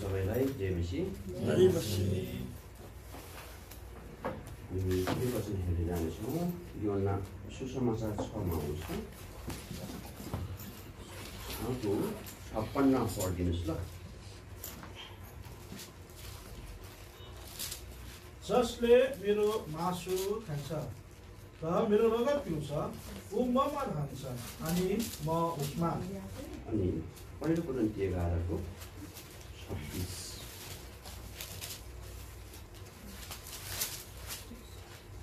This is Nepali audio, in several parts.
सबैलाई जय मसी। हामी के वचन हेर्दै जानेछौँ। योहन्ना सुसमाचार 6 मा आउँछ। 56 पढिदिनुहोस् ल। जसले मेरो मासु खान्छ र मेरो रगत पिउँछ ऊ ममा रहन्छ अनि म उसमा। अनि पहिलो कोरिन्थी 11:26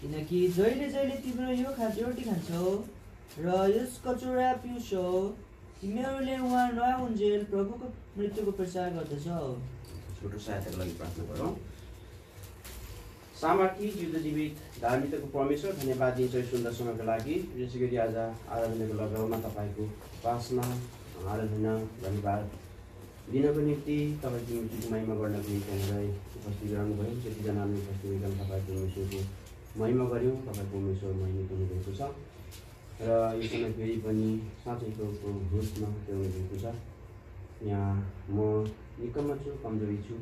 किनकि जहिले जहिले तिम्रो यो खाद्य रोटी खान्छौ र यस कचौरा पिउँछौ तिमीहरूले उहाँ नआउन्जेल प्रभुको मृत्युको प्रचार गर्दछौ। छोटो सहायताको लागि प्रार्थना गरौँ। सामर्थ्य जीवित जीवित धार्मिकताको परमेश्वर धन्यवाद दिन्छ सुन्दर समयको लागि। विशेष गरी आज आराधनाको लगाउमा तपाईँको उपासना आराधना धन्यवाद दिनको निम्ति तपाईँको निम्ति महिमा गर्नको निम्ति हामीलाई उपस्थित गराउनुभयो। जतिजना हामी उपस्थित भइकन तपाईँको परमेश्वरको महिमा गऱ्यौँ। तपाईँको परमेश्वर महिमा हुनुभएको छ र यो समय फेरि पनि साँच्चैको होसमा ल्याउनु भएको छ। यहाँ म निकम्मा छु, कमजोरी छु।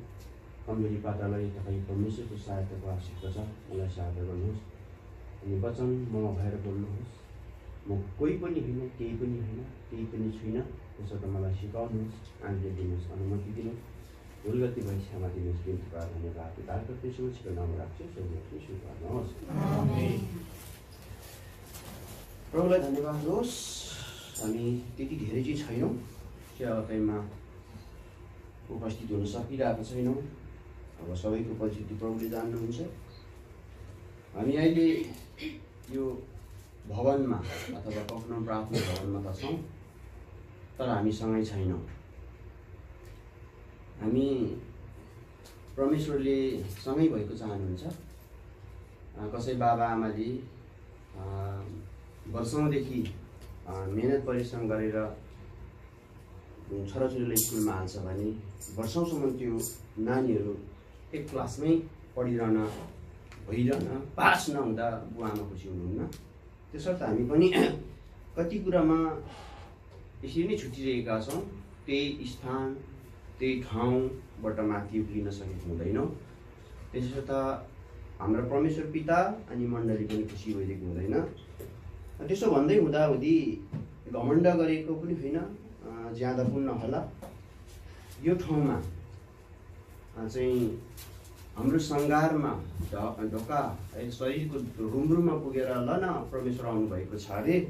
कमजोरी पात्रलाई तपाईँ परमेश्वरको सहायताको आवश्यकता छ। मलाई सहायता गर्नुहोस् अनि वचन ममा भएर बोल्नुहोस्। म कोही पनि होइन, केही पनि होइन, केही पनि छुइनँ। त्यसर्थ मलाई सिकाउनुहोस्, आज्ञा दिनुहोस्, अनुमति दिनुहोस्। भुल गल्ती भए क्षमा दिनुहोस्। बिन्ती गरेर धन्यवाद उद्धारकर्ता येशूको नाममा राख्छु। स्वर्गीय स्वीकार्नुहोस्। प्रभुलाई धन्यवाद होस्। हामी त्यति धेरै चाहिँ छैनौँ, सेवाकाईमा उपस्थित हुन सकिरहेको छैनौँ। अब सबैको परिस्थिति प्रभुले जान्नुहुन्छ। हामी अहिले यो भवनमा अथवा कखनो प्रार्थना भवनमा त छौँ, तर हामी सँगै छैनौँ। हामी परमेश्वरले सँगै भएको चाहनुहुन्छ। कसै बाबा आमाले वर्षौँदेखि मेहनत परिश्रम गरेर छोराछोरीलाई स्कुलमा हाल्छ भने वर्षौँसम्म त्यो नानीहरू एक क्लासमै पढिरहन भइरहन पास नहुँदा बुवा आमा खुसी हुनुहुन्न। त्यसर्थ हामी पनि कति कुरामा यसरी नै छुटिरहेका छौँ। त्यही स्थान त्यही ठाउँबाट माथि उक्लिन सकेको हुँदैनौँ। त्यसर्थ हाम्रो परमेश्वर पिता अनि मण्डली पनि खुसी भइदिएको हुँदैन। त्यसो भन्दै हुँदाहुँदी घमण्ड गरेको पनि होइन, ज्यादा पनि नहोला। यो ठाउँमा चाहिँ हाम्रो सङ्घारमा ढोका शरीरको रुमरुममा पुगेर ल न परमेश्वर आउनुभएको छ अरे,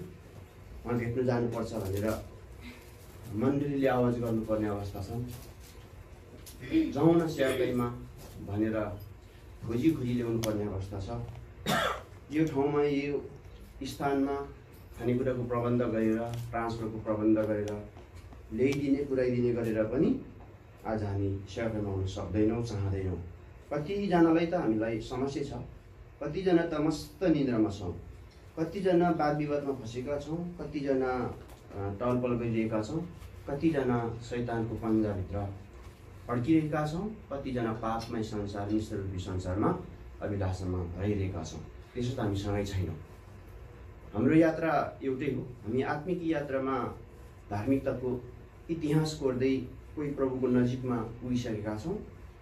उहाँ भेट्नु जानुपर्छ भनेर मण्डलीले आवाज गर्नुपर्ने अवस्था छ। जाउँ न सेवाकाईमा भनेर खोजी ल्याउनु पर्ने अवस्था छ। यो ठाउँमा यो स्थानमा खानेकुराको प्रबन्ध गरेर ट्रान्सफरको प्रबन्ध गरेर ल्याइदिने पुर्याइदिने गरेर पनि आज हामी सेवाकाईमा आउन सक्दैनौँ, चाहँदैनौँ। कतिजनालाई त हामीलाई समस्या छ, कतिजना त मस्त निन्द्रामा छौँ, कतिजना वाद विवादमा फँसेका छौँ, कतिजना टलपल गरिरहेका छौँ, कतिजना शैतानको पन्जाभित्र अड्किरहेका छौँ, कतिजना पापमय संसार निष्ठरूपी संसारमा अभिलाषामा रहिरहेका छौँ। त्यसो त हामी सँगै छैनौँ। हाम्रो यात्रा एउटै हो। हामी आत्मिक यात्रामा धार्मिकताको इतिहास कोर्दै कोही प्रभुको नजिकमा पुगिसकेका छौँ,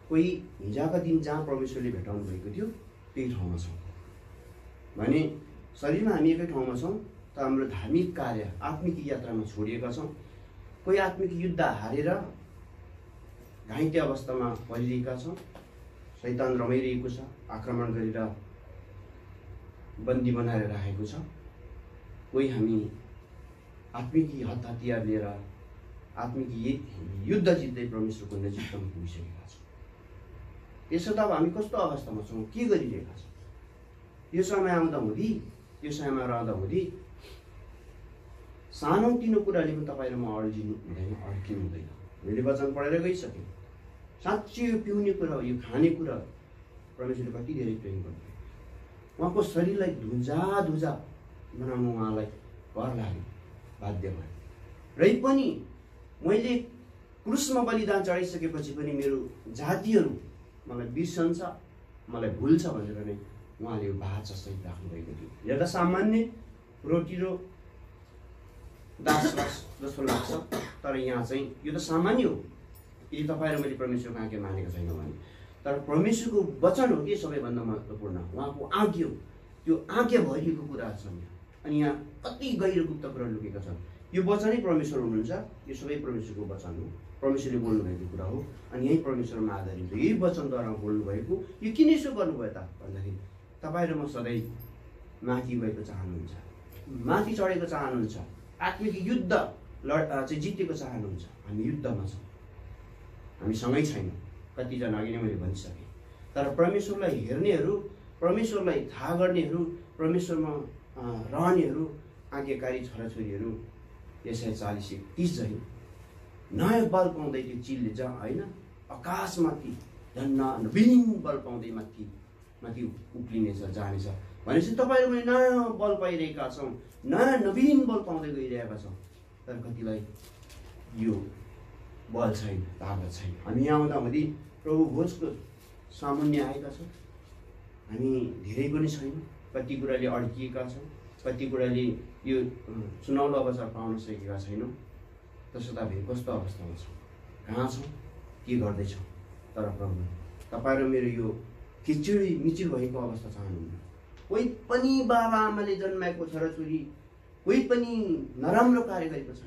कोही हिजोका दिन जहाँ परमेश्वरले भेटाउनु भएको थियो त्यही ठाउँमा छौँ भने शरीरमा हामी एकै ठाउँमा छौँ, त हाम्रो धार्मिक कार्य आत्मिक यात्रामा छोडिएका छौँ। कोही आत्मिक युद्ध हारेर घाइते अवस्थामा परिरहेका छौँ, शैतान रमाइरहेको छ, आक्रमण गरेर बन्दी बनाएर राखेको छ। कोही हामी आत्मिक हतियार लिएर आत्मिक युद्ध जित्दै परमेश्वरको नजिकसम्म पुगिसकेका छौँ। यसो त अब हामी कस्तो अवस्थामा छौँ, के गरिरहेका छौँ? यो समय आउँदा हुँदी, यो समयमा रहँदा हुँदी सानो तिनो कुराले पनि तपाईँ र म अड्किनु हुँदैन। हामीले वचन पढेर गइसक्यौँ। साँच्चै यो पिउने कुरा, यो खाने कुरा परमेश्वरले कति धेरै प्रेम गर्नुभयो। उहाँको शरीरलाई धुजा बनाउनु उहाँलाई कर लाग्यो, बाध्य भयो। रै पनि मैले क्रुसमा बलिदान चढाइसकेपछि पनि मेरो जातिहरू मलाई बिर्सन्छ, मलाई भुल्छ भनेर नै उहाँले यो बाचा सहित राख्नुभएको थियो। हेर्दा सामान्य रोटी र दास रस जस्तो लाग्छ, तर यहाँ चाहिँ यो त सामान्य हो। यदि तपाईँ र मैले परमेश्वरको आज्ञा मानेको छैनौँ भने। तर परमेश्वरको वचन हो कि सबैभन्दा महत्त्वपूर्ण, उहाँको आज्ञा हो, त्यो आज्ञा भरिएको कुरा छन्। अनि यहाँ कति गहिरो गुप्त कुरा लुकेका छन्। यो वचनै परमेश्वर हुनुहुन्छ, यो सबै परमेश्वरको वचन हो, परमेश्वरले बोल्नुभएको कुरा हो। अनि यही परमेश्वरमा आधारित हो, यही वचनद्वारा बोल्नुभएको। यो किन यसो गर्नुभयो त भन्दाखेरि तपाईँ र म सधैँ माथि गएको चाहनुहुन्छ, माथि चढेको चाहनुहुन्छ, आत्मिक युद्ध चाहिँ जितेको चाहनुहुन्छ। हामी युद्धमा छौँ, हामी सँगै छैनौँ। कतिजना अघि नै मैले भनिसकेँ। तर परमेश्वरलाई हेर्नेहरू, परमेश्वरलाई थाहा गर्नेहरू, परमेश्वरमा रहनेहरू, आज्ञाकारी छोराछोरीहरू यसै 40:30 झैँ नयाँ बल पाउँदै त्यो चिलले होइन आकाशमाथि झन् नवीन बल पाउँदै माथि माथि उक्लिनेछ, जानेछ। भनेपछि तपाईँहरू पनि नयाँ बल पाइरहेका छौँ, नयाँ नवीन बल पाउँदै गइरहेका छौँ। तर कतिलाई यो बल छैन, तागत छैन। हामी यहाँ आउँदाखेरि प्रभु भोजको सामुन्य आएका छौँ, हामी धेरै पनि छैनौँ। कति कुराले अड्किएका छौँ, कति कुराले यो सुनौलो अवसर पाउन सकेका छैनौँ। त्यसो त हामी कस्तो अवस्थामा छौँ, कहाँ छौँ, के गर्दैछौँ? तर प्रभु तपाईँ र मेरो यो खिचिडी मिचिड भएको अवस्था चाहनुहुन्न। कोही पनि बाबा आमाले जन्माएको छोराछोरी कोही पनि नराम्रो कार्य गरेको छ,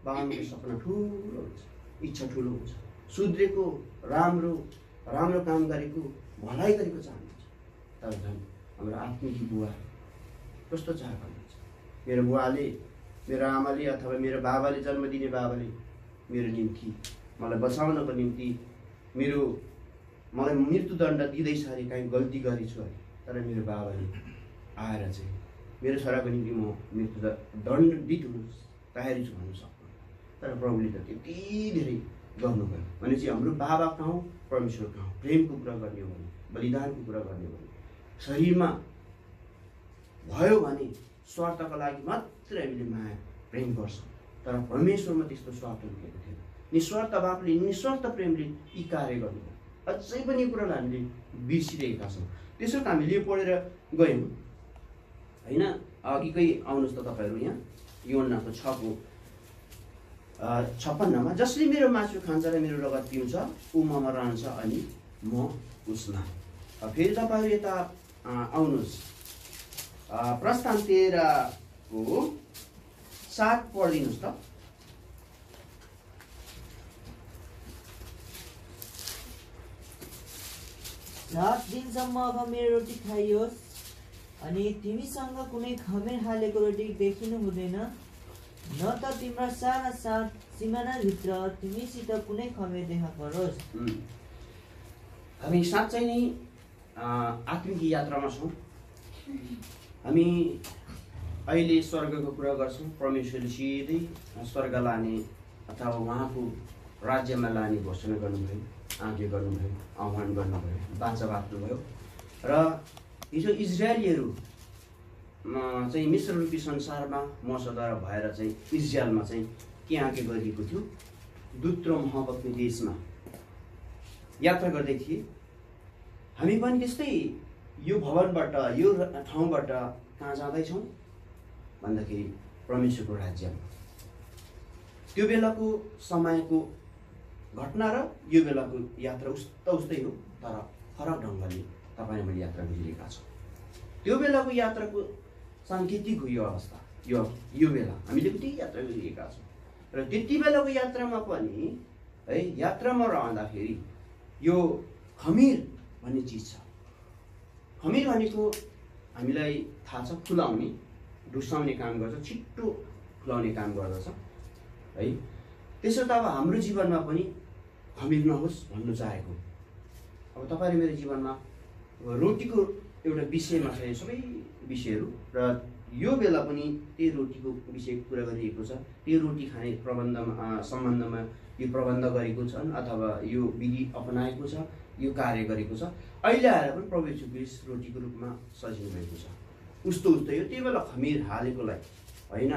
बाबाको सपना ठुलो हुन्छ, इच्छा ठुलो हुन्छ, सुध्रेको, राम्रो राम्रो काम गरेको, भलाइ गरेको चाहनुहुन्छ। तर झन् हाम्रो आत्मिक बुवा कस्तो चाह गर्नुहुन्छ? मेरो बुवाले, मेरो आमाले अथवा मेरो बाबाले, जन्म दिने बाबाले मेरो निम्ति, मलाई बचाउनको निम्ति मलाई मृत्युदण्ड दिँदैछ अरे, काहीँ गल्ती गरेछु अरे। तर मेरो बाबाले आएर चाहिँ मेरो छोराको निम्ति म मृत्युदण्डित हुनु तयारी छु भन्नु सक्नु। तर प्रभुले त त्यति धेरै गर्नुभयो। भनेपछि हाम्रो बाबा कहाँ, परमेश्वर कहाँ? प्रेमको कुरा गर्ने हो भने, बलिदानको कुरा गर्ने हो भने, शरीरमा भयो भने स्वार्थको लागि मात्रै हामीले माया प्रेम गर्छौँ। तर परमेश्वरमा त्यस्तो स्वार्थ लुकेको थिएन। निस्वार्थ बापले, निस्वार्थ प्रेमले यी कार्य गर्नुभयो। अझै पनि कुरालाई हामीले बिर्सिरहेका छौँ। त्यसो त हामीले यो पढेर गयौँ होइन। अघिकै आउनुहोस् त तपाईँहरू यहाँ योहन्नाको 6:56 जसले मेरो मासु खान्छ र मेरो रगत पिउँछ ऊ ममा रहन्छ अनि म उसमा। फेरि तपाईँहरू यता आउनुहोस्, प्रस्थान 13:7 पढिदिनुहोस् त। रात दिनसम्म अब मेरो रोटी खाइयोस् अनि तिमीसँग कुनै खमेर हालेको रोटी देखिनु हुँदैन, न त तिम्रा सारा सिमानाभित्र तिमीसित कुनै खमेर देखा परोस्। हामी साँच्चै नै आत्मिक यात्रामा छौँ। हामी अहिले स्वर्गको कुरा गर्छौँ। परमेश्वरले सिधै स्वर्ग लाने अथवा उहाँको राज्यमा लाने घोषणा गर्नुभयो, आज्ञा गर्नुभयो, आह्वान गर्नुभयो, बाचा बाँच्नुभयो। र हिजो इजरायलीहरू चाहिँ मिश्र रूपी संसारमा मोसाद्वारा भएर चाहिँ इजरायलमा चाहिँ के आज्ञा गरिएको थियो? दूत र महापत्नी देशमा यात्रा गर्दै थिए। हामी पनि त्यस्तै यो भवनबाट, यो ठाउँबाट कहाँ जाँदैछौँ भन्दाखेरि परमेश्वरको राज्यमा। त्यो बेलाको समयको घटना र यो बेलाको यात्रा उस्तै हो, तर फरक ढङ्गले तपाईँ मैले यात्रा गुजिरहेका छौँ। त्यो बेलाको यात्राको साङ्केतिक हो यो अवस्था, यो बेला हामीले त्यही यात्रा गरिरहेका छौँ। र त्यति बेलाको यात्रामा पनि है, यात्रामा रहँदाखेरि यो खमीर भन्ने चिज छ। खमीर भनेको हामीलाई थाहा छ, फुलाउने, ढुसाउने काम गर्छ, छिट्टो फुलाउने काम गर्दछ है। त्यसो त अब हाम्रो जीवनमा पनि खमीर नहोस् भन्नु चाहेको। अब तपाईँ र मेरो जीवनमा रोटीको एउटा विषयमा छ, यो सबै विषयहरू, र यो बेला पनि त्यही रोटीको विषय कुरा गरिएको छ। त्यो रोटी खाने सम्बन्धमा यो प्रबन्ध गरेको छ अथवा यो विधि अपनाएको छ, यो कार्य गरेको छ। अहिले आएर पनि प्रभु यीशु ख्रीष्ट रोटीको रूपमा सजिनु भएको छ। उस्तै हो। त्यो बेला खमीर हालेकोलाई होइन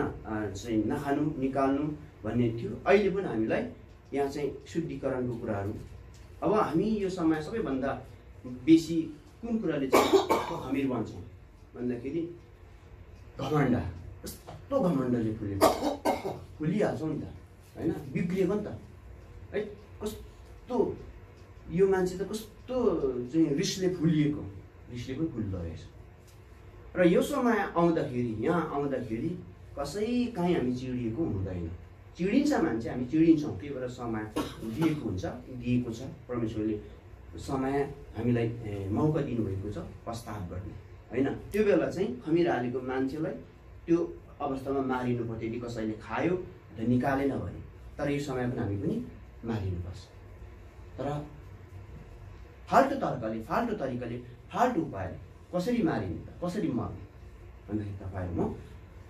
चाहिँ नखानु, निकाल्नु भन्ने थियो। अहिले पनि हामीलाई यहाँ चाहिँ शुद्धिकरणको कुराहरू। अब हामी यो समय सबैभन्दा बेसी कुन कुराले चाहिँ खमीर भन्छौँ भन्दाखेरि घमण्ड। कस्तो घमण्डले फुलिहाल्छौँ नि त होइन, बिग्रिएको नि त है। कस्तो यो मान्छे त कस्तो चाहिँ रिसले फुलिएको, रिसले पनि फुल्दो रहेछ। र यो समय आउँदाखेरि, यहाँ आउँदाखेरि कसै कहीँ हामी चिडिएको हुँदैन। चिडिन्छ मान्छे, हामी चिडिन्छौँ, त्यही भएर समय दिएको हुन्छ, दिएको छ। परमेश्वरले समय हामीलाई मौका दिनुभएको छ पस्ताव गर्ने, होइन? त्यो बेला चाहिँ खमीर हालेको मान्छेलाई त्यो अवस्थामा मारिनु पर्थ्यो। यदि कसैले खायो र निकालेन भने, तर यो समय पनि हामी पनि मारिनुपर्छ। तर फाल्टो तर्कले, फाल्टो तरिकाले, फाल्टो उपाय कसरी मारिने त, कसरी मर्ने भन्दाखेरि तपाईँहरू म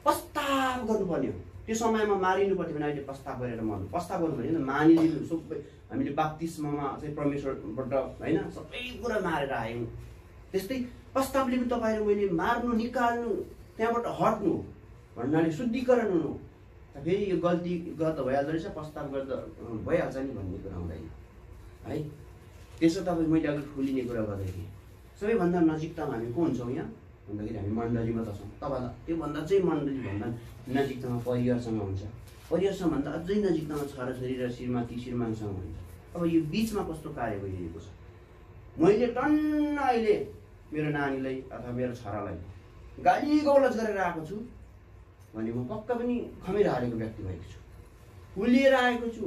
प्रस्ताव गर्नुपर्ने हो। त्यो समयमा मारिनु पर्थ्यो भने अहिले प्रस्ताव गरेर मर्नु। प्रस्ताव गर्नु भने मानिलिनु सबै। हामीले बाप्तिस्ममा चाहिँ परमेश्वरबाट होइन सबै कुरा मारेर आयौँ। त्यस्तै प्रस्ताव लिनु तपाईँहरू मैले मार्नु, निकाल्नु, त्यहाँबाट हट्नु भन्नाले शुद्धिकरण हुनु। फेरि यो गल्ती गर्दा भइहाल्दो रहेछ, प्रस्ताव गर्दा भइहाल्छ नि भन्ने कुरा हुँदैन है। त्यसो तपाईँ मैले अघि फुलिने कुरा गर्दै थिएँ। सबैभन्दा नजिकतामा हामी को हुन्छौँ यहाँ भन्दाखेरि हामी मण्डलीमा त छौँ। तपाईँलाई त्योभन्दा चाहिँ मण्डलीभन्दा नजिकतामा परिवारसँग हुन्छ। परिवारसँग भन्दा अझै नजिकतामा छोराछोरी र श्रीमती श्रीमानसँग हुन्छ। अब यो बिचमा कस्तो कार्य भइरहेको छ? मैले टन्न अहिले मेरो नानीलाई अथवा मेरो छोरालाई गाली गौलज गरेर आएको छु भने म पक्का पनि खमेर हालेको व्यक्ति भएको छु, फुलिएर आएको छु।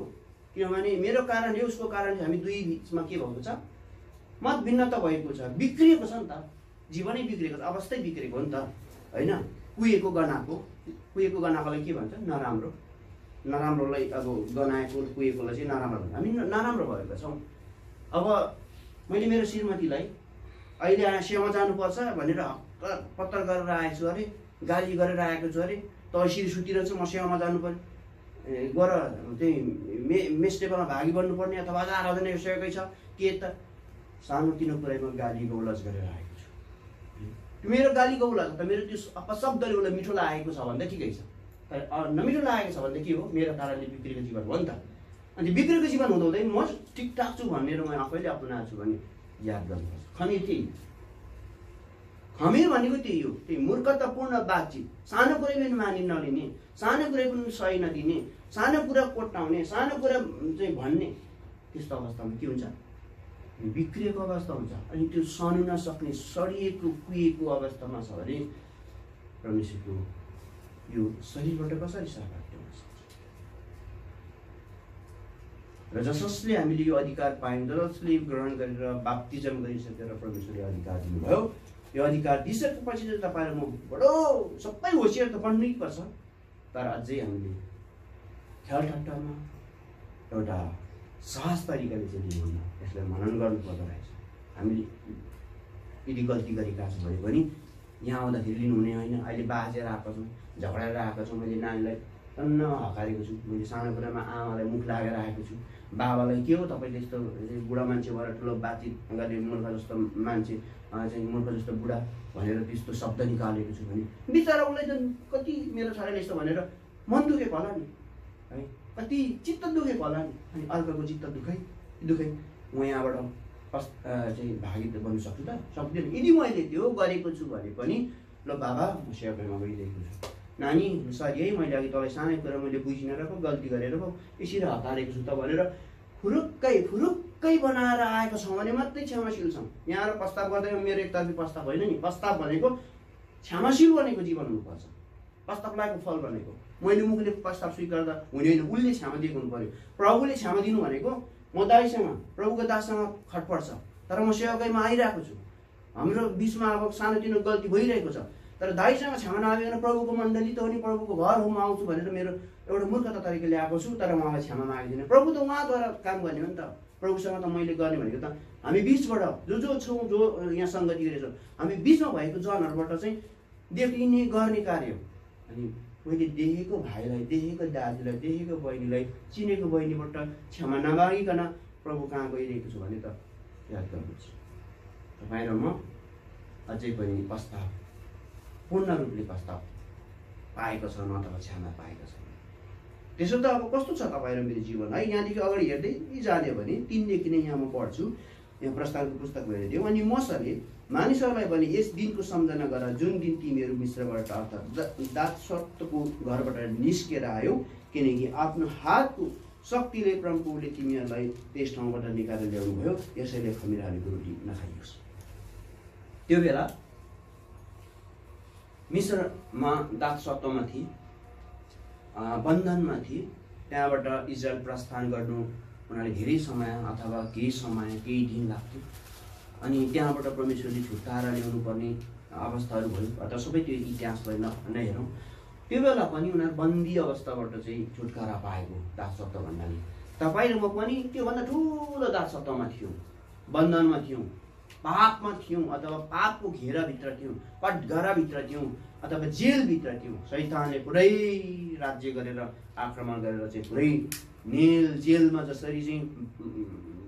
किनभने मेरो कारणले, उसको कारणले हामी दुई बिचमा के भएको छ? मत भिन्नता भएको छ, बिग्रिएको छ नि त। जीवनै बिग्रेको छ, अवस्थै बिग्रेको हो नि त, होइन? कुहेको गनाकोलाई के भन्छ? नराम्रो। नराम्रोलाई अब गनाएको कुहेकोलाई चाहिँ नराम्रो भन्छ। हामी नराम्रो भएका छौँ। अब मैले मेरो श्रीमतीलाई अहिले सेवा जानुपर्छ भनेर पत्तर गरेर आएछु अरे, गाली गरेर आएको छु अरे, त यसरी सुतिरहेछ, म सेवामा जानु पर्यो, गर चाहिँ मेस टेबलमा भागी बन्नुपर्ने अथवा हजार हजार सेवकै छ के त? सानो तिनो कुरामा गाली गौलज गरेर आएको छु। मेरो गाली गौलज त मेरो त्यो अपशब्दले उसलाई मिठो लागेको छ भन्दा ठिकै छ, तर नमिठो लागेको छ भन्दा के हो? मेरो कारणले बिग्रेको जीवन हो नि त। अनि बिग्रेको जीवन हुँदाहुँदै म ठिकठाक छु भनेर म आफैले अपनाएको छु भने याद गर्नुपर्छ। खमीर त्यही, खमीर भनेको त्यही हो। त्यही मूर्खतापूर्ण बातचित, सानो कुरै पनि मानि नलिने, सानो कुरै पनि सही नदिने, सानो कुरा कोट्याउने, सानो कुरा चाहिँ भन्ने, त्यस्तो अवस्थामा के हुन्छ? बिग्रिएको अवस्था हुन्छ। अनि त्यो सहनु नसक्ने, सडिएको कुहिएको अवस्थामा छ भने परमेश्वरको यो शरीरबाट कसरी सहभागी हुन सक्छ? र जसले हामीले यो अधिकार पायौँ, जसले ग्रहण गरेर बाप्तिजम गरिसकेर परमेश्वरले अधिकार दिनुभयो, यो अधिकार दिइसकेपछि चाहिँ तपाईँहरू म बडो सबै होसियार त बन्नै पर्छ। तर अझै हामीले ख्याल ठट्टामा एउटा सहज तरिकाले चाहिँ लिनुहुन्न, यसलाई मनन गर्नुपर्दो रहेछ। हामीले यदि गल्ती गरेका छौँ भने पनि यहाँ आउँदाखेरि लिनुहुने होइन। अहिले बाजेर आएको छौँ, झगडाएर आएको छौँ, मैले नानीलाई टन्न हकारेको छु, मैले सानो कुरामा आमालाई मुख लागेर आएको छु, बाबालाई के हो तपाईँले यस्तो बुढा मान्छे भएर ठुलो बातचित गर्ने मूर्ख जस्तो मान्छे चाहिँ मूर्ख जस्तो बुढा भनेर त्यस्तो शब्द निकालेको छु भने बिचरा उसलाई त कति मेरो छोराले यस्तो भनेर मन दुखेको होला नि है, कति चित्त दुखेको होला नि। अनि अर्काको चित्त दुखै म यहाँबाट चाहिँ भागी बन्नु सक्छु त? सक्दैन। यदि मैले त्यो गरेको छु भने पनि ल बाबा म सेवामा गइरहेको छु, नानी सरी है, मैले अघि तपाईँ सानै कुरा मैले बुझिनँ र पो गल्ती गरेर पो यसरी हतारेको छु त भनेर फुरुक्कै बनाएर आएको छौँ भने मात्रै क्षमाशील छौँ। यहाँ प्रस्ताव गर्दैन, मेरो एकतर्फी प्रस्ताव होइन नि। प्रस्ताव भनेको क्षमाशील बनेको जीवन हुनुपर्छ। प्रस्ताव लागेको फल भनेको मैले मुखले प्रस्ताव स्वीकार्दा हुने होइन, उसले क्षमा दिएको हुनु पर्यो। प्रभुले क्षमा दिनु भनेको म दाइसँग, प्रभुको दाससँग खटपट छ, तर म सेवाकैमा आइरहेको छु, हाम्रो बिचमा अब सानोतिनो गल्ती भइरहेको छ, तर दाइसँग क्षमा नआइकन प्रभुको मण्डली त हो नि, प्रभुको घर हो, म आउँछु भनेर मेरो एउटा मूर्खता तरिकाले आएको छु, तर उहाँलाई क्षमा मागिदिनँ। प्रभु त उहाँद्वारा काम गर्ने हो नि त, प्रभुसँग त मैले गर्ने भनेको त हामी बिचबाट जो छौँ, जो यहाँ सङ्गति गरेछौँ, हामी बिचमा भएको जनहरूबाट चाहिँ देखिने गर्ने कार्य हो। अनि मैले देखेको भाइलाई, देखेको दाजुलाई, देखेको बहिनीलाई, चिनेको बहिनीबाट क्षमा नमागिकन प्रभु कहाँ गइरहेको छु भने त याद गर्नुहोस्, तपाईँ र म अझै पनि प्रस्ताव पूर्ण रूपले प्रस्ताव पाएको छ, न त क्षमा पाएको छ। त्यसो त अब कस्तो छ तपाईँ र मेरो जीवन है? यहाँदेखि अगाडि हेर्दै जाने भने 3 देखि नै यहाँ म पढ्छु, यहाँ प्रस्तावको पुस्तक हेरिदिउँ। अनि मोशले मानिसहरूलाई भने यस दिनको सम्झना गर जुन दिन तिमीहरू मिश्रबाट अर्थात् दासत्वको घरबाट निस्केर आयो, किनकि आफ्नो हातको शक्तिले परमप्रभुले तिमीहरूलाई त्यस ठाउँबाट निकालेर ल्याउनुभयो, यसैले खमीर हालेको रोटी नखाइयोस्। त्यो बेला मिस्रमा दासत्वमा थिए, बन्धनमा थिए। त्यहाँबाट इजरायल प्रस्थान गर्नु उनीहरूले धेरै समय अथवा केही समय केही दिन लाग्थ्यो। अनि त्यहाँबाट परमेश्वरले छुटकारा ल्याउनु पर्ने अवस्थाहरू भयो, अथवा सबै त्यो इतिहासलाई नै हेरौँ। त्यो बेला पनि उनीहरू बन्दी अवस्थाबाट चाहिँ छुटकारा पाएको दासत्व भन्नाले। तपाईँ र म पनि त्योभन्दा ठुलो दासत्वमा थियौँ, बन्धनमा थियौँ, पापमा थियौँ, अथवा पापको घेराभित्र थियौँ, कठघराभित्र थियौँ, अथवा जेलभित्र थियौँ। शैतानले पुरै राज्य गरेर आक्रमण गरेर चाहिँ पुरै जेलमा जसरी चाहिँ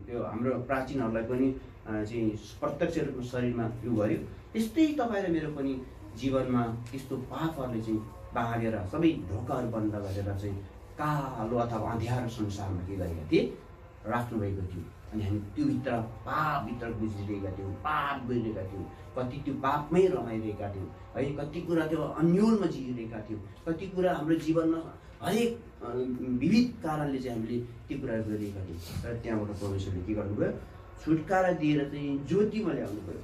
त्यो हाम्रो प्राचीनहरूलाई पनि चाहिँ प्रत्यक्ष रूपमा शरीरमा यो गर्यो, त्यस्तै तपाईँ र मेरो पनि जीवनमा त्यस्तो पापहरूले चाहिँ बाँडेर सबै ढोकाहरू बन्द गरेर चाहिँ कालो अथवा अँध्यारो संसारमा के गरेका थिए, राख्नुभएको थियो। अनि हामी त्योभित्र पापभित्र गुज्रिरहेका थियौँ, पाप गरिरहेका थियौँ, कति त्यो पापमै रमाइरहेका थियौँ है, कति कुरा त्यो अन्योलमा जिइरहेका थियौँ, कति कुरा हाम्रो जीवनमा हरेक विविध कारणले चाहिँ हामीले त्यो कुराहरू गरिरहेका थियौँ। तर त्यहाँबाट परमेश्वरले के गर्नुभयो, छुटकारा दिएर चाहिँ ज्योतिमा ल्याउनु भयो,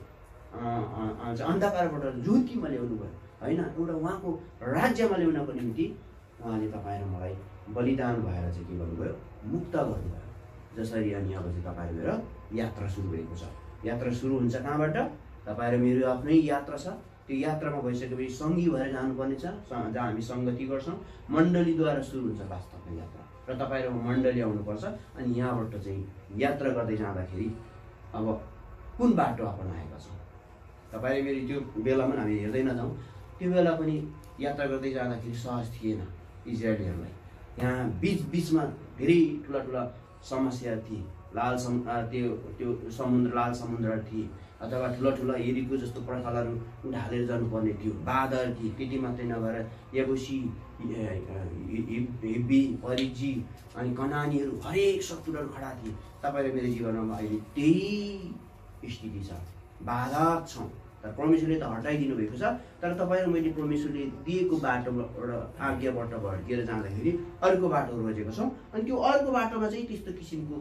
अन्धकारबाट ज्योतिमा ल्याउनु भयो होइन। एउटा उहाँको राज्यमा ल्याउनको निम्ति उहाँले तपाईँ र मलाई बलिदान भएर चाहिँ के गर्नुभयो, मुक्त गर्नुभयो। जसरी अनि अब चाहिँ तपाईँ र मेरो यात्रा सुरु भएको छ। यात्रा सुरु हुन्छ कहाँबाट? तपाईँ र मेरो आफ्नै यात्रा छ। त्यो यात्रामा भइसकेपछि सङ्गी भएर जानुपर्ने छ, जहाँ हामी सङ्गति गर्छौँ। मण्डलीद्वारा सुरु हुन्छ वास्तवमा यात्रा, र तपाईँ र मण्डली आउनुपर्छ। अनि यहाँबाट चाहिँ यात्रा गर्दै जाँदाखेरि अब कुन बाटो अपनाएका छौँ? तपाईँ र मेरो त्यो बेलामा हामी हेर्दै नजाउँ, त्यो बेला पनि यात्रा गर्दै जाँदाखेरि सहज थिएन इजरायलीहरूलाई। यहाँ बिचमा धेरै ठुला ठुला समस्या थिए। लाल समुद्र लाल समुद्र थिए, अथवा ठुला ठुला एरीको जस्तो पर्खालहरू ढालेर जानुपर्ने थियो। बादल थिए। त्यति मात्रै नभएर यबुसी, हिब्बी, परिजी अनि कनानीहरू हरेक शत्रुहरू खडा थिए। तपाईँ र मेरो जीवनमा अहिले त्यही स्थिति छ, बाधक छौँ। तर परमेश्वरले त हटाइदिनु भएको छ। तर तपाईँ र मैले परमेश्वरले दिएको बाटोबाट आज्ञाबाट भड्किएर जाँदाखेरि अर्को बाटो रोजेको छौँ। अनि त्यो अर्को बाटोमा चाहिँ त्यस्तो किसिमको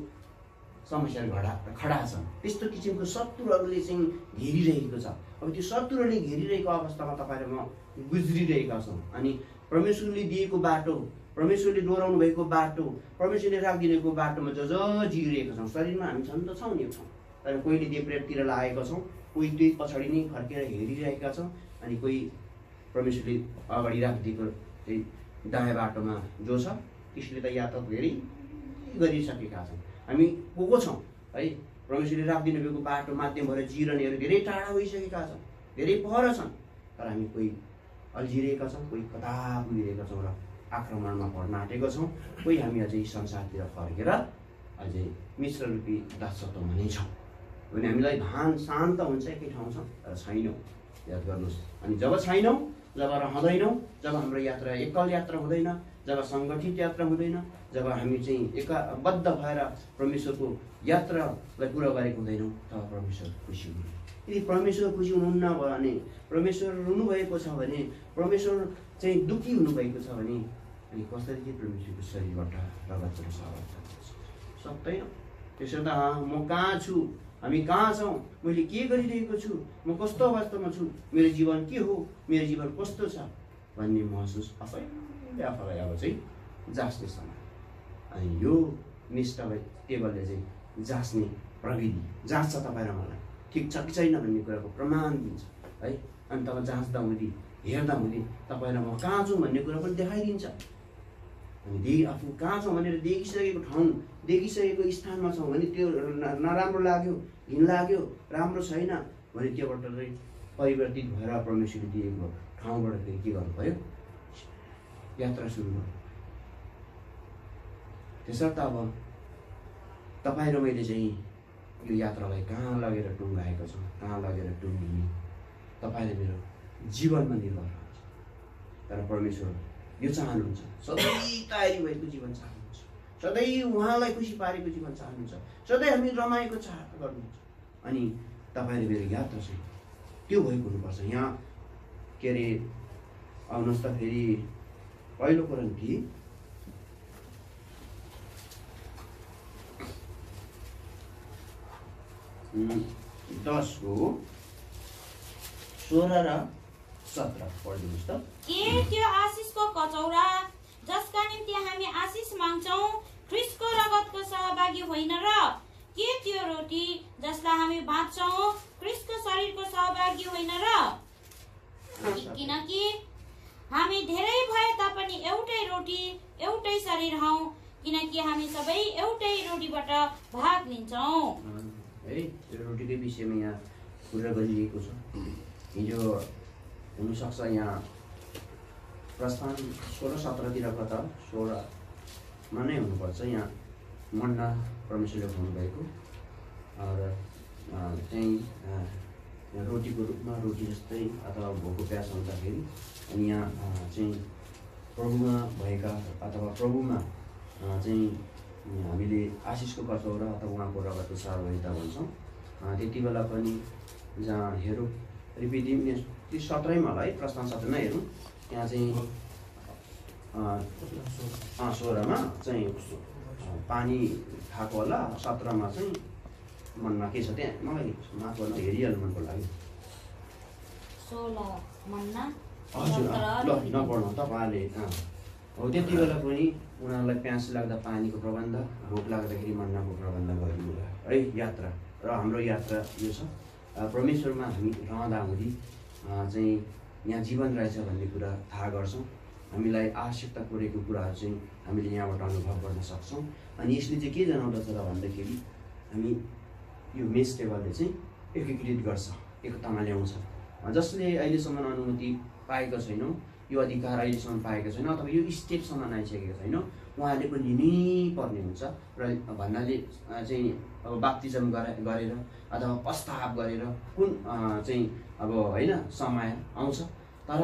समस्याहरू खडा छन्, त्यस्तो किसिमको शत्रुहरूले चाहिँ घेरिरहेको छ। अब त्यो शत्रुहरूले घेरिरहेको अवस्थामा तपाईँ र म गुज्रिरहेका छौँ। अनि परमेश्वरले दिएको बाटो, परमेश्वरले दोहोऱ्याउनु भएको बाटो, परमेश्वरले राखिदिएको बाटोमा जिइरहेका छौँ। शरीरमा हामी छन् त छौँ नि छौँ, तर कोहीले देवप्रेततिर लागेका छौँ, कोही त्यही पछाडि नै फर्केर हेरिरहेका छौँ। अनि कोही परमेश्वरले अगाडि राखिदिएको चाहिँ दायाँ बाटोमा जो छ त्यसले त यात्रा धेरै गरिसकेका छन्। हामी को छौँ है? परमेश्वरले राखिदिनु भएको बाटो माध्यम भएर जिरनेहरू धेरै टाढा भइसकेका छन्, धेरै पर छन्। तर हामी कोही अल्झिरहेका छौँ, कोही कता पुगिरहेका छौँ र आक्रमणमा पर्न आँटेका छौँ। कोही हामी अझै संसारतिर फर्केर अझै मिश्र रूपी दासत्वमा नै छौँ। अनि हामीलाई भान शान्त हुन्छ एकै ठाउँ छ, तर छैनौँ। याद गर्नुहोस्। अनि जब छैनौँ, जब रहँदैनौँ, जब हाम्रो यात्रा एकल यात्रा हुँदैन, जब सङ्गठित यात्रा हुँदैन, जब हामी चाहिँ एकबद्ध भएर परमेश्वरको यात्रालाई पुरा गरेको हुँदैनौँ, तब परमेश्वर खुसी हुनु। यदि परमेश्वर खुसी हुनुहुन्न भने, परमेश्वर रुनुभएको छ भने, परमेश्वर चाहिँ दुःखी हुनुभएको छ भने, अनि कसरी चाहिँ परमेश्वरको शरीरबाट रगतबाट सवार सक्दैन। त्यसो त म कहाँ छु, हामी कहाँ छौँ, मैले के गरिरहेको छु, म कस्तो अवस्थामा छु, मेरो जीवन के हो, मेरो जीवन कस्तो छ भन्ने महसुस आफैलाई अब चाहिँ जाँच्ने समय। अनि यो निष्ठा टेबलले चाहिँ जाँच्ने प्रविधि जाँच्छ तपाईँ र मलाई, ठिक छ कि छैन भन्ने कुराको प्रमाण दिन्छ है। अनि तब जाँच्दा हुँदै हेर्दा हुँदै तपाईँ र म कहाँ छौँ भन्ने कुरा पनि देखाइदिन्छ। अनि आफू कहाँ छौँ भनेर देखिसकेको ठाउँ, देखिसकेको स्थानमा छौँ भने त्यो नराम्रो लाग्यो, घिन लाग्यो, राम्रो छैन भने त्योबाट चाहिँ परिवर्तित भएर परमेश्वरले दिएको ठाउँबाट फेरि के गर्नु पऱ्यो, यात्रा सुरु गर्नु। त्यसर्थ अब तपाईँ र मैले चाहिँ यो यात्रालाई कहाँ लगेर टुङ्गाएको छौँ, कहाँ लगेर टुङ्गिने तपाईँ र मेरो जीवनमा निर्भर हुन्छ। तर परमेश्वर यो चाहनुहुन्छ, सधैँ तयारी भएको जीवन चाहनुहुन्छ, सधैँ उहाँलाई खुसी पारेको जीवन चाहनुहुन्छ, सधैँ हामी रमाएको चाह गर्नुहुन्छ। अनि तपाईँले मेरो यात्रा चाहिँ त्यो भएको हुनुपर्छ। यहाँ के अरे आउनुहोस् त फेरि पहिलो कोरिन्थी 10 को 16 र 17 पढिदिनुहोस् त। के त्यो आशिषको कचौरा जसका निम्ति हामी आशिष माग्छौँ ख्रीष्टको रगतको सहभागी होइन र? के त्यो रोटी जसलाई हामी बाँच्छौँ ख्रीष्टको शरीरको सहभागी होइन र? किनकि हामी धेरै भए तापनि एउटै रोटी एउटै शरीर हौ, किनकि हामी सबै एउटै रोटीबाट भाग लिन्छौँ। है यो रोटीकै विषयमा यहाँ कुरा गरिएको छ। हिजो हुनसक्छ यहाँ प्रस्थान 16-17 कता 16 नै हुनुपर्छ। यहाँ मन्ना परमेश्वरले भन्नुभएको र चाहिँ रोटीको रूपमा रोटी जस्तै अथवा भोको प्यास हुँदाखेरि अनि यहाँ चाहिँ प्रभुमा भएका अथवा प्रभुमा चाहिँ हामीले आशिषको कचौरा अथवा उहाँको रगतको सहभागिता भन्छौँ। त्यति बेला पनि जहाँ हेरौँ रिपिदिम 17मा होला है, प्रस्थान 17 नै हेरौँ। त्यहाँ चाहिँ 16मा चाहिँ पानी खाएको होला, 17मा चाहिँ मनमा के छ त्यहाँ मलाई माफ गर्नु हेरिहाल्नु मनको लाग्यो। 16 मन्ना हजुर ल नपढ्नु तपाईँले। हो त्यति बेला पनि उनीहरूलाई प्यास लाग्दा पानीको प्रबन्ध, भोक लाग्दाखेरि मन्नाको प्रबन्ध गरिदिनु है यात्रा। र हाम्रो यात्रा यो छ परमेश्वरमा हामी रहँदा हुँदी चाहिँ यहाँ जीवन रहेछ भन्ने कुरा थाहा गर्छौँ। हामीलाई आवश्यकता परेको कुराहरू चाहिँ हामीले यहाँबाट अनुभव गर्न सक्छौँ। अनि यसले चाहिँ के जनाउँदछ र भन्दाखेरि हामी यो मेस टेबलले चाहिँ एकीकृत गर्छ, एकतामा ल्याउँछ। जसले अहिलेसम्म अनुमति पाएको छैनौँ, यो अधिकार अहिलेसम्म पाएको छैन अथवा यो स्टेपसम्म आइसकेको छैन, उहाँले पनि लिनै पर्ने हुन्छ। र भन्नाले चाहिँ अब बाप्तिजम गरेर अथवा प्रस्ताव गरेर कुन चाहिँ अब होइन समय आउँछ, तर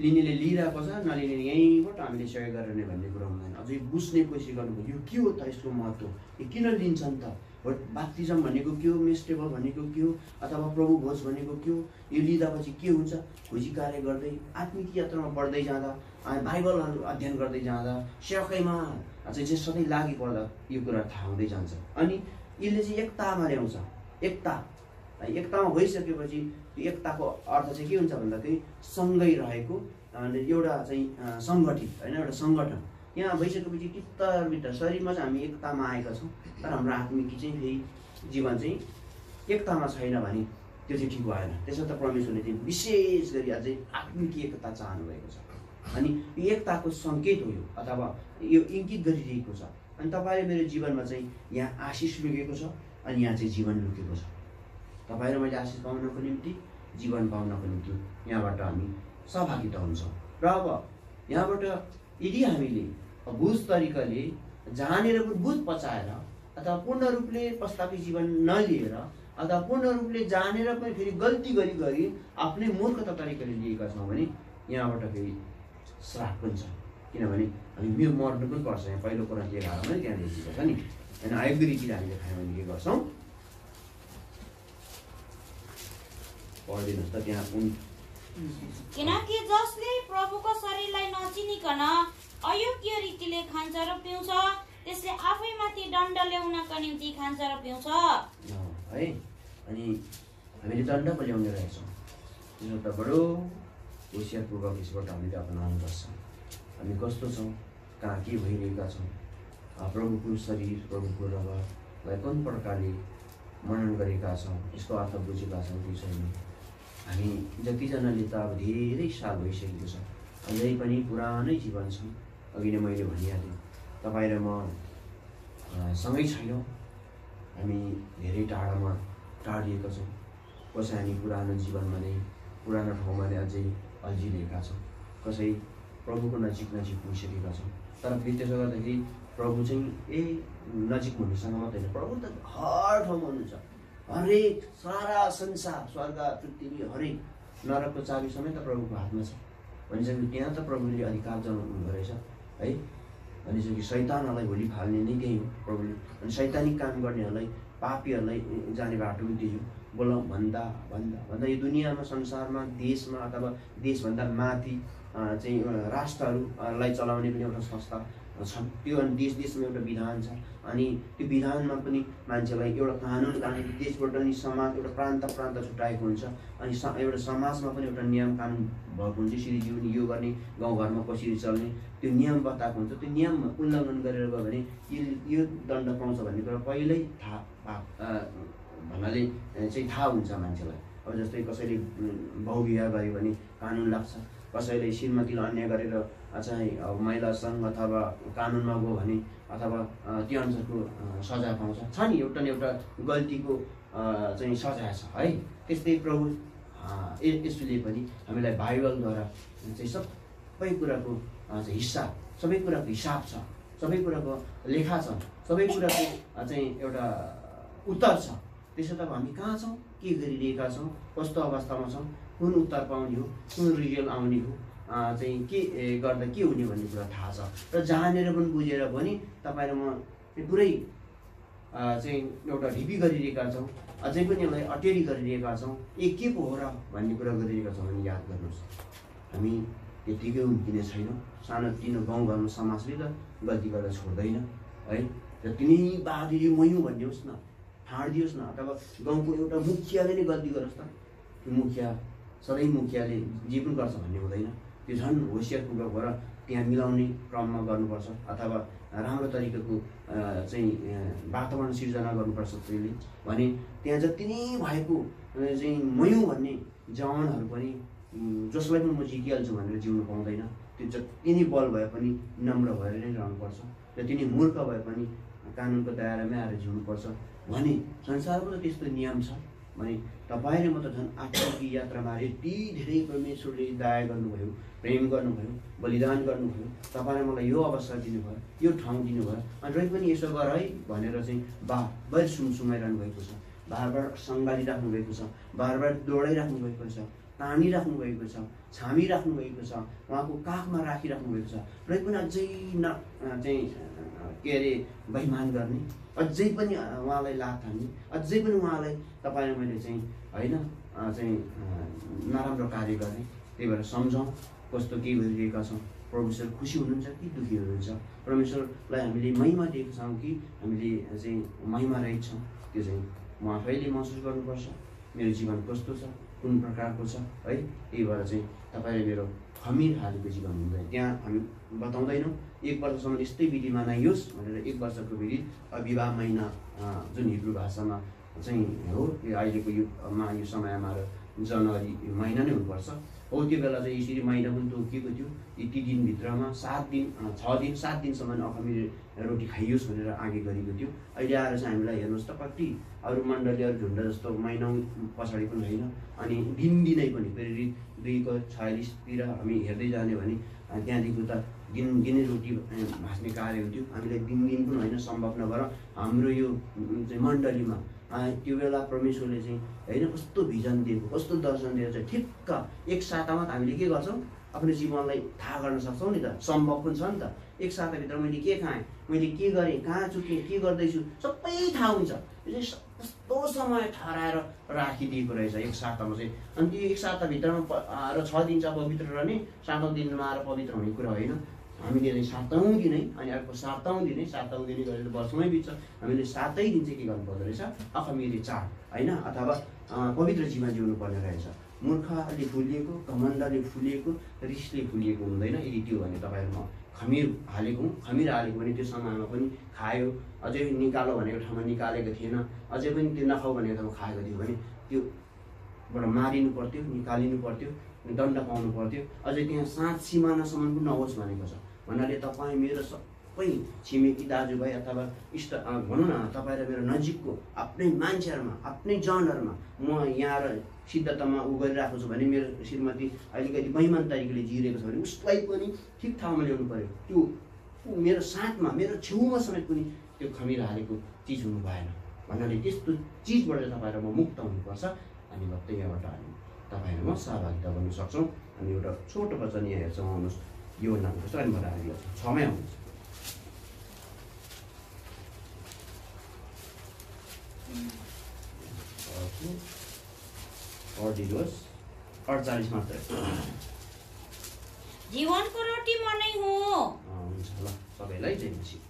लिनेले लिइरहेको छ, नलिनेले यहीँबाट हामीले सहयोग गर्ने भन्ने कुरा हुँदैन। अझै बुझ्ने कोसिस गर्नुभयो यो के हो त, यसको महत्त्व यो किन लिन्छन् त, बाप्तिजम भनेको के हो, मेस टेबल भनेको के हो, अथवा प्रभु भोज भनेको के हो, यो लिँदापछि के हुन्छ। खोजी कार्य गर्दै आत्मिक यात्रामा बढ्दै जाँदा, बाइबलहरू अध्ययन गर्दै जाँदा, सेवकाइमा चाहिँ सधैँ लागि पर्दा यो कुरा थाहा हुँदै जान्छ। अनि यसले चाहिँ एकतामा ल्याउँछ। एकतामा भइसकेपछि त्यो एकताको अर्थ चाहिँ के हुन्छ भन्दाखेरि सँगै रहेको एउटा चाहिँ सङ्गठित होइन, एउटा सङ्गठन यहाँ भइसकेपछि भित्र शरीरमा चाहिँ हामी एकतामा आएका छौँ, तर हाम्रो आत्मिकी चाहिँ फेरि जीवन चाहिँ एकतामा छैन भने त्यो चाहिँ ठिक भएन। त्यसो त परमेश्वरले चाहिँ विशेष गरी अझै आत्मिकी एकता चाहनु भएको छ। अनि यो एकताको सङ्केत हो यो, अथवा यो इङ्गित गरिरहेको छ। अनि तपाईँले मेरो जीवनमा चाहिँ यहाँ आशिष लुकेको छ, अनि यहाँ चाहिँ जीवन लुकेको छ। तपाईँ र मैले आशिष पाउनको निम्ति, जीवन पाउनको निम्ति यहाँबाट हामी सहभागिता हुन्छौँ। र अब यहाँबाट यदि हामीले बुझ तरिकाले जानेर बुझ पचाएर अथवा पूर्ण रूपले प्रस्तावित जीवन नलिएर अथवा पूर्ण रूपले जानेर पनि फेरि गल्ती गरी आफ्नै मूर्खता तरिकाले लिएका छौँ भने यहाँबाट फेरि श्राप पनि छ। किनभने हामी मर्नु पनि पर्छ। यहाँ पहिलो कोरिन्थी 11 त्यहाँ लेखिएको छ नि, होइन आयुर्वेदिक हामीले खायौँ भने के गर्छौँ पढिदिनुहोस् त त्यहाँ। किनकि जसले प्रभुको शरीरलाई नचिनिकन अयोग्य रीतिले खान्छ र पिउँछ त्यसले आफैमाथि दण्ड ल्याउनका निम्ति खान्छ र पिउँछ है। अनि हामीले दण्ड पो ल्याउने रहेछौँ। त्यसो त बडो होसियारपूर्वक यसबाट हामीले अपनाउनु पर्छ। हामी कस्तो छौँ, कहाँ के भइरहेका छौँ, प्रभुको शरीर प्रभुको रगतलाई कुन प्रकारले मनन गरेका छौँ, यसको अर्थ बुझेका छौँ कि छैन। हामी जतिजनाले त अब धेरै साल भइसकेको छ, अझै पनि पुरानै जीवन छौँ। अघि नै मैले भनिहालेँ, तपाईँ र म सँगै छैनौँ, हामी धेरै टाढिएका छौँ। कसै हामी पुरानो जीवनमा नै पुरानो ठाउँमा नै अझै अल्झिरहेका छौँ, कसै प्रभुको नजिक पुगिसकेका छौँ। तर फेरि त्यसो गर्दाखेरि प्रभु चाहिँ नजिक हुनुसँग मात्रै होइन, प्रभु त हर ठाउँमा हुनुहुन्छ। हरेक सारा संसार, स्वर्ग पृथ्वी हरेक नरकको चाबी समेत प्रभुको हातमा छ भनिसक्यो। त्यहाँ त प्रभुले अधिकार जनाउनु हुँदो रहेछ है। भनिसक्यो शैतानहरूलाई भोलि फाल्ने नै त्यही हो प्रभुले। अनि शैतानिक काम गर्नेहरूलाई, पापीहरूलाई जाने बाटो पनि त्यही हो। बोलाउँ भन्दा यो दुनियाँमा, संसारमा, देशमा अथवा देशभन्दा माथि चाहिँ राष्ट्रहरूलाई चलाउने पनि एउटा संस्था छन्। त्यो अनि देश देशमा एउटा विधान छ अनि त्यो विधानमा पनि मान्छेलाई एउटा कानुन देशबाट नि समाज एउटा प्रान्त छुट्याएको हुन्छ अनि एउटा समाजमा पनि एउटा नियम कानुन भएको हुन्छ। यसरी जिउने यो गर्ने गाउँघरमा कसरी चल्ने त्यो नियम बताएको हुन्छ। त्यो नियम उल्लङ्घन गरेर गयो भने यो दण्ड पाउँछ भन्ने कुरा पहिल्यै थाहा भन्नाले चाहिँ थाहा हुन्छ मान्छेलाई। अब जस्तै कसैले बहुविवाह गर्यो भने कानुन लाग्छ, कसैले श्रीमतीलाई अन्याय गरेर चाहिँ अब महिला सङ्घ अथवा कानुनमा गयो भने अथवा त्यो अनुसारको सजाय पाउँछ। छ नि एउटा न एउटा गल्तीको चाहिँ सजाय छ है। त्यस्तै प्रभु यसले पनि हामीलाई बाइबलद्वारा चाहिँ सबै कुराको हिस्सा, सबै कुराको हिसाब छ, सबै कुराको लेखा छ, सबै कुराको चाहिँ एउटा उत्तर छ। त्यसो त हामी कहाँ छौँ, के गरिरहेका छौँ, कस्तो अवस्थामा छौँ, कुन उत्तर पाउने हो, कुन रिजल्ट आउने हो, चाहिँ के गर्दा के हुने भन्ने कुरा थाहा छ। र जानेर पनि बुझेर पनि तपाईँ र म पुरै चाहिँ एउटा ढिपी गरिरहेका छौँ, अझै पनि यसलाई अटेरी गरिरहेका छौँ, के पो हो र भन्ने कुरा गरिरहेका छौँ भने याद गर्नुहोस् हामी त्यतिकै उम्किने छैनौँ। सानोतिनो गाउँघरमा समाजले त गल्ती गर्दा छोड्दैन है। र तिनी बहादुरी मयौँ भनिदियोस् न, ठाडिदियोस् न, अथवा गाउँको एउटा मुखियाले नै गल्ती गरोस् त, मुखिया सधैँ मुखियाले जे पनि गर्छ भन्ने हुँदैन। त्यो झन् होसियारपूर्वक भएर त्यहाँ मिलाउने क्रममा गर्नुपर्छ अथवा राम्रो तरिकाको चाहिँ वातावरण सिर्जना गर्नुपर्छ त्यसले भने त्यहाँ जति नै भएको चाहिँ मयौँ भन्ने जवानहरू पनि जसलाई पनि म जितिहाल्छु भनेर जिउनु पाउँदैन। त्यो जति नै बल भए पनि नम्र भएर नै रहनुपर्छ र तिनी मूर्ख भए पनि कानुनको दायरामै आएर जिउनुपर्छ भने संसारको त त्यस्तो नियम छ भने तपाईँ र म त झन् आत्मिक यात्रामा यति धेरै परमेश्वरले दया गर्नुभयो, प्रेम गर्नुभयो, बलिदान गर्नुभयो, तपाईँलाई मलाई यो अवसर दिनुभयो, यो ठाउँ दिनुभयो अनि रै पनि यसो गर है भनेर चाहिँ बार सुमसुमाइरहनु भएको छ, बार सङ्गालिराख्नु भएको छ, बार दौडाइराख्नु भएको छ, तानिराख्नु भएको छ, छामिराख्नु भएको छ, उहाँको काखमा राखिराख्नु भएको छ। रै पनि अझै चाहिँ के अरे बैमान गर्ने, अझै पनि उहाँलाई लात हान्ने, अझै पनि उहाँलाई तपाईँले मैले चाहिँ होइन चाहिँ नराम्रो कार्य गर्ने। त्यही भएर सम्झौँ कस्तो के गरिरहेका छौँ, परमेश्वर खुसी हुनुहुन्छ कि दुःखी हुनुहुन्छ, परमेश्वरलाई हामीले महिमा दिएका छौँ कि हामीले चाहिँ महिमा रहित छौँ, त्यो चाहिँ म आफैले महसुस गर्नुपर्छ। मेरो जीवन कस्तो छ, कुन प्रकारको छ है। त्यही भएर चाहिँ तपाईँले मेरो खमिर हालेको जीवन हुँदैन। त्यहाँ हामी बताउँदैनौँ 1 वर्षसम्म यस्तै विधि मनाइयोस् भनेर। 1 वर्षको विधि विवाह महिना जुन हिब्रू भाषामा चाहिँ हो, यो अहिलेको युगमा यो समयमा जनवरी महिना नै हुनुपर्छ हो। त्यो बेला चाहिँ यसरी महिना पनि तोकिएको थियो। यति दिनभित्रमा 7 दिनसम्म अखमिर रोटी खाइयोस् भनेर आगे गरेको थियो। अहिले आएर चाहिँ हामीलाई हेर्नुहोस् त कति अरू मण्डलीहरू झुन्ड जस्तो महिनौ पछाडि पनि होइन अनि दिनदिनै पनि फेरि 2:46 हामी हेर्दै जाने भने त्यहाँदेखि त दिनदिनै रोटी भाँच्ने कार्य हुन्थ्यो। हामीलाई दिन पनि होइन सम्भव नभएर हाम्रो यो चाहिँ मण्डलीमा त्यो बेला परमेश्वरले चाहिँ होइन कस्तो भिजन दिएको, कस्तो दर्शन दिएको चाहिँ ठिक्क 1 सातामा हामीले के गर्छौँ आफ्नो जीवनलाई थाहा गर्न सक्छौँ नि त। सम्भव पनि छ नि त। 1 साताभित्र मैले के खाएँ, मैले के गरेँ, कहाँ चुकेँ, के गर्दैछु सबै थाहा हुन्छ। यो चाहिँ कस्तो समय ठहराएर राखिदिएको रहेछ 1 सातामा चाहिँ। अनि त्यो 1 साताभित्रमा आएर 6 दिन चाहिँ पवित्र रहने, 7औं दिनमा आएर पवित्र हुने कुरा होइन। हामीले चाहिँ 7औं दिनै अनि अर्को 7औं दिनै गरेर वर्षमै बित्छ। हामीले 7 दिन चाहिँ के गर्नुपर्दो रहेछ, अखमिरी चाड होइन अथवा पवित्र जीवन जिउनु पर्ने रहेछ। मूर्खले फुलिएको, घमण्डले फुलिएको, रिसले फुलिएको हुँदैन। यदि त्यो भने तपाईँहरू म खमिर हालेको भने त्यो समयमा पनि खायो, अझै निकालो भनेको ठाउँमा निकालेको थिएन, अझै पनि त्यो नखाऊ भनेको ठाउँमा खाएको थियो भने त्योबाट मारिनु पर्थ्यो, निकालिनु पर्थ्यो, दण्ड पाउनु पर्थ्यो। अझै त्यहाँ 7 सिमानासम्म पनि नहोस् भनेको छ। भन्नाले तपाईँ मेरो सबै छिमेकी दाजुभाइ अथवा इष्ट भनौँ न तपाईँ र मेरो नजिकको आफ्नै मान्छेहरूमा, आफ्नै जनहरूमा म यहाँ र सिद्धतामा गरिरहेको छु भने मेरो श्रीमती अलिकति बैमान तरिकाले जिरेको छ भने उसलाई पनि ठिक ठाउँमा ल्याउनु पऱ्यो। त्यो मेरो साथमा, मेरो छेउमा समेत पनि त्यो खमिर हालेको चिज हुनु भएन। भन्नाले त्यस्तो चिजबाट तपाईँ र म मुक्त हुनुपर्छ। अनि मात्रै यहाँबाट हामी तपाईँ र म सहभागिता गर्न सक्छौँ। अनि एउटा छोटो वचन यहाँ हेर्छौँ, आउनुहोस् यो नाम कस्तो अनि मलाई आइदियो 6मै आउनुहोस्। पढिदिनुहोस् 48 मात्रै। जीवनको रोटी म नै हुँ। हुन्छ ल। सबैलाई जय मसीह।